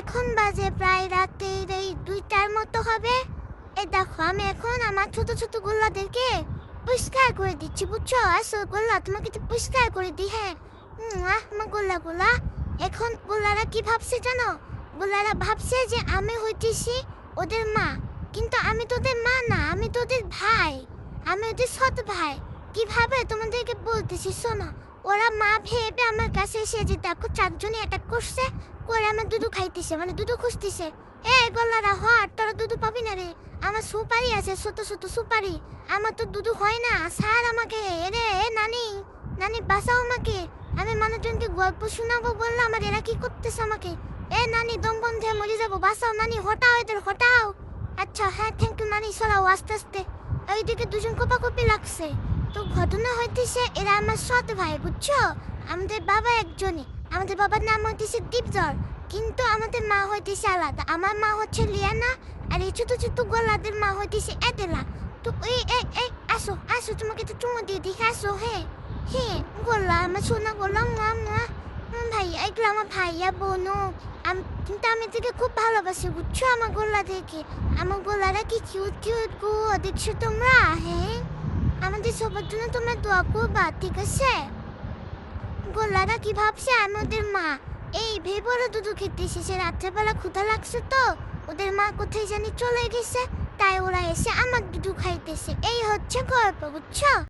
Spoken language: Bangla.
এখন বাজে প্রায় রাতের এই 2টার মতো হবে। এই দেখো আমি এখন আমার ছোট ছোট গোল্লাদেরকে পরিষ্কার করে দিচ্ছি, বুঝছো? আসো গোল্লা, তোমাকে তো পরিষ্কার করে দিই। হ্যাঁ, আমার গোল্লা। এখন গোল্লারা কি ভাবছে জানো? গোল্লারা ভাবছে যে আমি হইতেছি ওদের মা, কিন্তু আমি তোদের মা না, আমি তোদের ভাই, আমি ওদের ছোট ভাই। কিভাবে তোমাদেরকে বলতেছি শোনো। ওরা মা ভেবে আমার কাছে এসে যে দেখো 4জনই অ্যাটাক করছে, করে আমার দুধু খাইতেছে, মানে দুধু খুঁজতেছে। এই গোল্লারা হট, তোরা দুধু পাবি না রে। আমার সুপারি আছে, ছোট ছোট সুপারি। আমার তো দুধু হয় না, স্যার আমাকে। এরে এ নানি, নানি বাঁচাও আমাকে। আমি মানুষজনকে গল্প শোনাবো বললাম, আর এরা কি করতেছে আমাকে। এ নানি, দম বন্ধ হয়ে মরে যাবো, বাঁচাও নানি, হটাও এদের, হটাও। আচ্ছা হ্যাঁ, থ্যাংক ইউ নানি, সরাও আস্তে আস্তে। এইদিকে দুজন কোপাকুপি লাগছে। তো ঘটনা হইতেছে এরা আমার সৎ ভাই, বুঝছো? আমাদের বাবা একজনই, আমাদের বাবার নাম হইতেছে দীপজল, কিন্তু আমাদের মা হইতেছে আলাদা। আমার মা হচ্ছে লিয়ানা, আর এই ছোট ছোট গোল্লাদের মা হইতেছে এদেলা। তো এই এই এই আসো আসো, তোমাকে তো চুমো দিয়ে দেখে আসো। হ্যাঁ হ্যাঁ গোল্লা, আমার সোনা গোল্লা, ভাই এগুলো আমার ভাইয়া বোনও। কিন্তু আমি এদেরকে খুব ভালোবাসি, বুঝছো? আমার গোল্লা দেখে, আমার গোল্লারা কি কিউট কিউট গো, দেখছো তোমরা? হ্যাঁ, আমাদের সবার জন্য তোমরা দোয়া করবা, ঠিক আছে? গোল্লারা কি ভাবছে আমি ওদের মা, এই ভেবে ওরা দুধু খেতে এসেছে। রাত্রেবেলা ক্ষুধা লাগছে তো ওদের মা কোথায় জানি চলে গেছে, তাই ওরা এসে আমার দুধু খাইতেছে। এই হচ্ছে গল্প, বুঝছো?